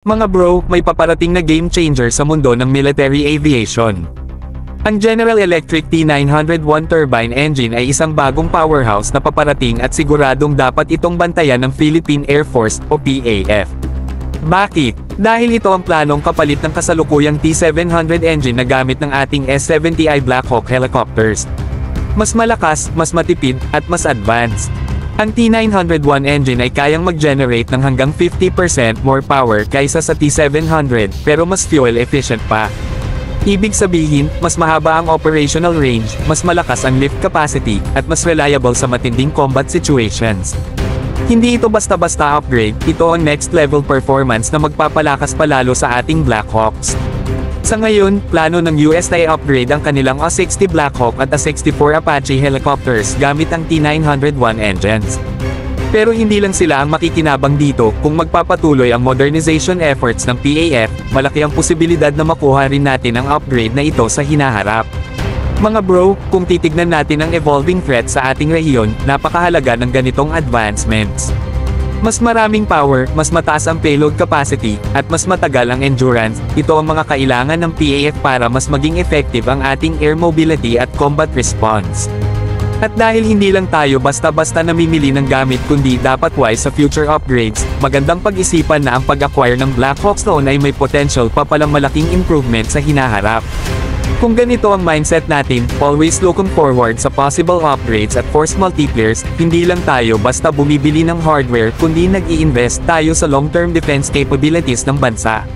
Mga bro, may paparating na game changer sa mundo ng military aviation. Ang General Electric T901 turbine engine ay isang bagong powerhouse na paparating at siguradong dapat itong bantayan ng Philippine Air Force o PAF. Bakit? Dahil ito ang planong kapalit ng kasalukuyang T700 engine na gamit ng ating S-70i Black Hawk helicopters. Mas malakas, mas matipid, at mas advanced. Ang T901 engine ay kayang mag-generate ng hanggang 50% more power kaysa sa T700 pero mas fuel efficient pa. Ibig sabihin, mas mahaba ang operational range, mas malakas ang lift capacity, at mas reliable sa matinding combat situations. Hindi ito basta-basta upgrade, ito ang next level performance na magpapalakas palalo sa ating Black Hawks. Sa ngayon, plano ng US na i-upgrade ang kanilang A-60 Black Hawk at A-64 Apache helicopters gamit ang T901 engines. Pero hindi lang sila ang makikinabang dito, kung magpapatuloy ang modernization efforts ng PAF, malaki ang posibilidad na makuha rin natin ang upgrade na ito sa hinaharap. Mga bro, kung titignan natin ang evolving threat sa ating rehiyon, napakahalaga ng ganitong advancements. Mas maraming power, mas mataas ang payload capacity, at mas matagal ang endurance, ito ang mga kailangan ng PAF para mas maging effective ang ating air mobility at combat response. At dahil hindi lang tayo basta-basta namimili ng gamit kundi dapat wise sa future upgrades, magandang pag-isipan na ang pag-acquire ng Black Hawks noon ay may potential pa palang malaking improvement sa hinaharap. Kung ganito ang mindset natin, always looking forward sa possible upgrades at force multipliers, hindi lang tayo basta bumibili ng hardware kundi nag-i-invest tayo sa long-term defense capabilities ng bansa.